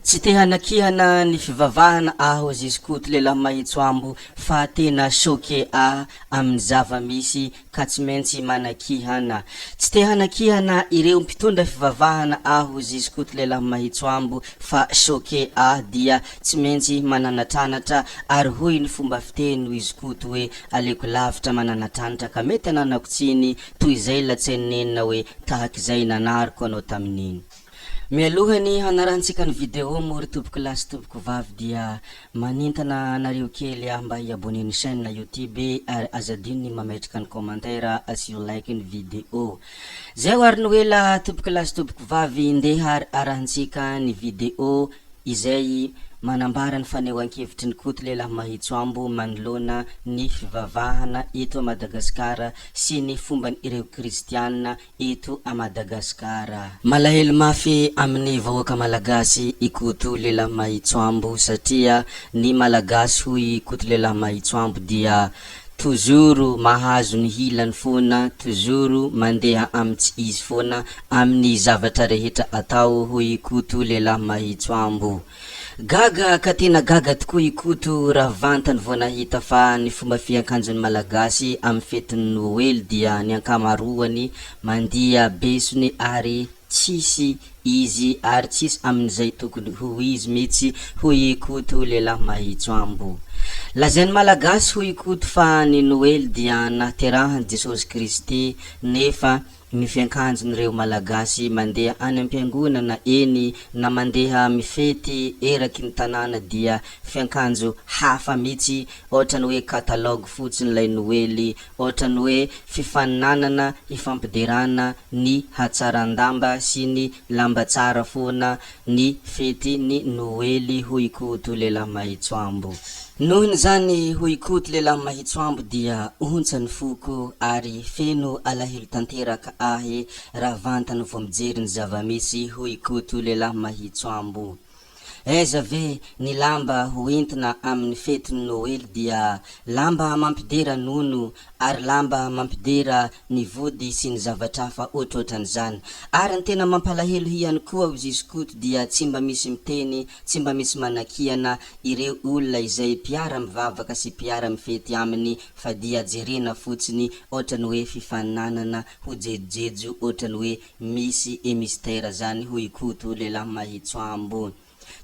Tsy te hanakihana ny fivavahana aho ziskoto lehilahy mahitso ambo fa tena choqué amin'ny zava-misy ka tsy maintsy manakihana. Tsy te hanakihana ireo mpitondra fivavahana aho ziskoto lehilahy mahitso ambo fa choqué dia tsy maintsy mananatranatra ary hoy ny fomba fiteny izykoto hoe aleko lavitra mananatranatra ka mety ananako tsiny toy izay latsainenina hoe tahak'izay nanariko anao tamin'iny. Mialohany hanarantsika ny video mory tompoko lasy tompoko vavy dia manintana anareo kely mba hiaboneny chaîne YouTube ary azadiny mametraka ny commentaire asio like ny video. Zay hoariny hoe la tompoko lasy tompoko vavy ndeha arahantsika ny video izay manambara ny fanehoan-kevitry ny koto lehilahy mahitso ambo manoloana ny fivavahana eto a Madagasikara sy ny fomban ireo kristianina eto a Madagasikara. Malahelo mafy amin'ny vahoaka malagasy ikoto lehilahy mahitso ambo satria ny malagasy hoy koto lehilahy mahitso ambo dia toujours mahazo ny hilany foana, toujours mandeha amin'ny tsy izy foana amin'ny zavatra rehetra atao hoy koto lehilahy mahitso ambo. Gaga ka tena gaga tokoa ikoto raha vantany vao nahita fa ny fomba fiakanjon'ny malagasy amin'ny fetiny Noely dia ny ankamaroany mandia besony ary tsisy izy ary tsisy amin'izay tokony ho izy mitsy hoy ikoto lehilahy mahitso ambo. Lazainy malagasy hoy ikoto fa ny Noely dia nahaterahan'i Jesosy Kristy nefa ny fiakanjon'ireo malagasy mandeha any am-piangonana eny na mandeha mifety eraky ny tanàna dia fiakanjo hafa mitsy ohatrany hoe catalogue fotsiny lay Noely, ohatrany hoe fifaninanana ifampiderana ny hatsaran-damba sy ny lamba tsara foana ny fety ny Noely hoy ikoto lehilahy mahitso ambo. Nohony zany hoy ikoto lehilahy mahitso ambo dia ontsany foko ary feno alahelo tanteraka ahy raha vantany vao mijery ny zava-misy hoy ikoto lehilahy mahitso ambo. Eza ve ny lamba hoentina amin'ny fetiny Noely dia lamba mampidera nono ary lamba mampidera ny vody sy ny zavatra hafa ohatrohatran'izany. Ary ny tena mampalahelo ihany koa izy ikoto dia tsy mba misy miteny, tsy mba misy manakihana ireo olona izay piara mivavaka sy piara mifety aminy fa dia jerena fotsiny ohatrany hoe fifaninanana ho jejojejo ohatrany hoe misy mystère zany hoy ikoto lehilahy mahitso ambo.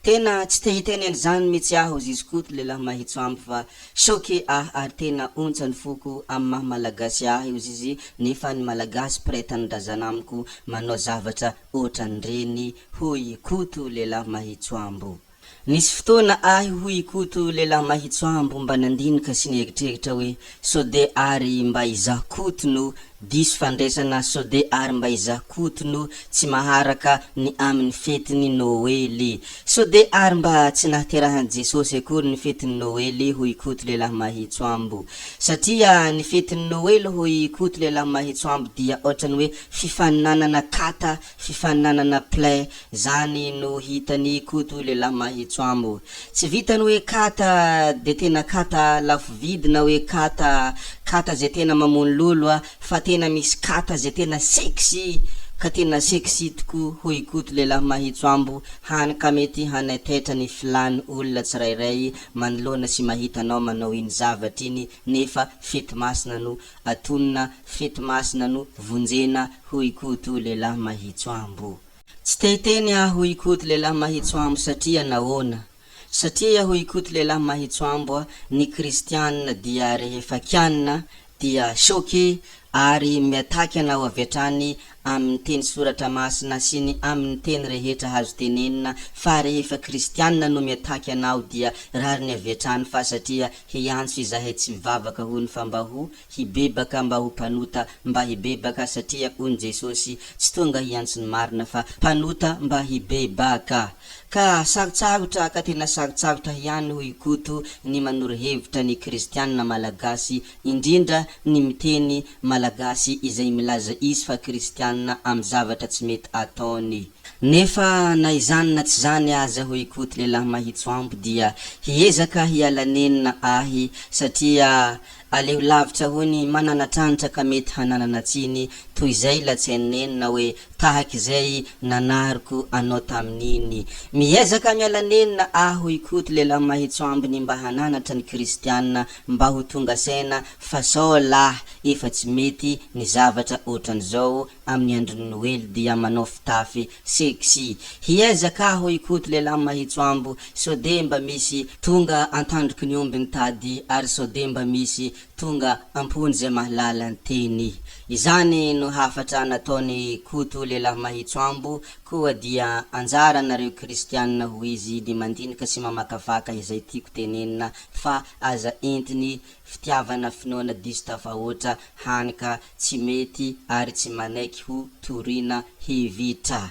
Tena tsy te hiteny an'izany mitsy aho izy koto lehilahy mahitso ambo fa choqué ary tena ontsany foko amin'ny maha malagasy ahy izy nefa ny malagasy prêt-handrazana amiko manao zavatra ohatran'ireny hoy ikoto lehilahy mahitso ambo. Nisy fotoana ahy hoy ikoto lehilahy mahitso ambo mba nandinika sy nieritreretra hoe sode ary mba izaho kotono diso fandraisana sode ary mba izaho kotono tsy maharaka ny amin'ny fetiny Noely. Sode ary mba tsy nahaterahan'i Jesosy akory ny fetiny Noely hoy ikoto lehilahy mahitso ambo. Satria ny fetiny Noely hoy ikoto lehilahy mahitso ambo dia ohatrany hoe fifaninanana kata, fifaninanana plein zany no hitany ikoto lehilahy mahitso ambo. Tsy vitany hoe kata de tena kata lafo vidy na hoe kata zay tena mamono lolo fa tena misy kata zay tena sexy ka tena sexy tokoa hoy ikoto lehilahy mahitso ambo. Hany ka mety hanaitetra ny filany olona tsirairay manoloana sy mahita anao manao iny zavatra iny nefa fety masina no atonina, fety masina no vonjena hoy ikoto lehilahy mahitso ambo. Tsy te hiteny hoy ikoto lehilahy mahitso ambo satria nahoana? Satria hoy ikoto lehilahy mahitso ambo ny kristianina dia rehefa kianina dia choqué ary miataky anao avy hatrany amin'ny teny soratra masina sy ny amin'ny teny rehetra hazo tenenina fa rehefa kristianina no miataky anao dia rariny avy hatrany fa satria hiantso izahay tsy mivavaka hony fa mba ho hibebaka, mba ho mpanota mba hibebaka satria hony Jesosy tsy tonga hiantso ny marina fa mpanota mba hibebaka. Ka sarotsarotra ka tena sarotsarotra ihany hoy ikoto ny manoro hevitra ny kristianina malagasy indrindra ny miteny malagasy izay milaza izy fa kristianina amin'ny zavatra tsy mety ataony. Nefa na izany na tsy zany aza hoy ikoto lehilahy mahitso ambo dia hiezaka hialanenina ahy satria aleo lavitra hony mananatranitra ka mety hananana tsiny toy izay latsaineny na hoe tahaka izay nanariko anao tamin'iny. Miezaka mialanenina aho ikoto lehilahy mahitso ambiny mba hananatra ny kristianina mba ho tonga saina fa sao lahy efa tsy mety ny zavatra ohatran'izao amin'ny andron'ny Noely dia manao fitafy sexy. Hiezaka aho ikoto lehilahy mahitso ambo sao de mba misy tonga antandroky ny omby ny tady ary sao de mba misy tonga ampony zay mahalala ny teny. Izany no hafatra nataony koto lehilahy mahitso ambo koa dia anjara anareo kristianina ho izy ny mandinika sy mamakafaka izay tiako tenenina fa aza entiny fitiavana finoana diso tafahoatra hanika tsy mety ary tsy manaiky ho torina hivitra.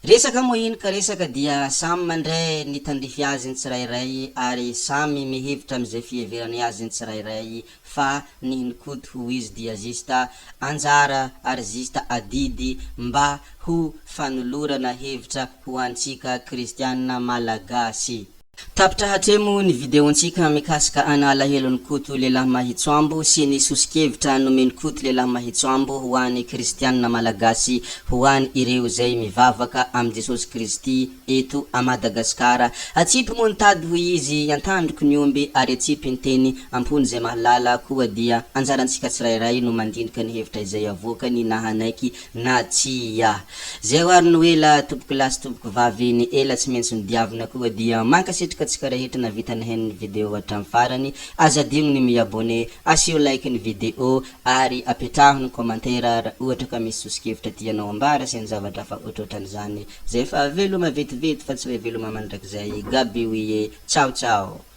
Resaka moa iny ka resaka dia samy mandray ny tandrify azy ny tsirairay ary samy mihevitra amizay fiheverany azy ny tsirairay fa ny koto ho izy dia zista anjara ary zista adidy mba ho fanolorana hevitra ho antsika kristianina malagasy. Tapitra hatremo ny videontsika mikasika ana alahelon'ny koto lehilahy mahitso ambo sy ny sosikevitra nomeny koto lehilahy mahitso ambo ho an'ny kristianina malagasy ho an'ny ireo zay mivavaka am Jesosy Kristy eto a Madagasikara. Atsipy moa nitady ho izy antandroko ny omby ary atsipy ny teny ampony zay mahalala koa dia anjarantsika tsirairay no mandindika ny hevitra izay avokany na hanaiky na tsia. Zay ho ary Noela tompoko lasy tompoko vavy ny ela tsy maintsy nidiavina koa dia mankasitraka tsika rehetra na vita nahen'ny video hatramin'ny farany. Aza digno ny miabone, asio like ny video ary apetraho ny commentaire raha ohatra ka misy sosikevitra tianao ambara sy ny zavatra fa ohatrohatran'izany zay fa veloma vetivety fa tsy hoe veloma mandrakizay. Gaby oye, ciao ciao.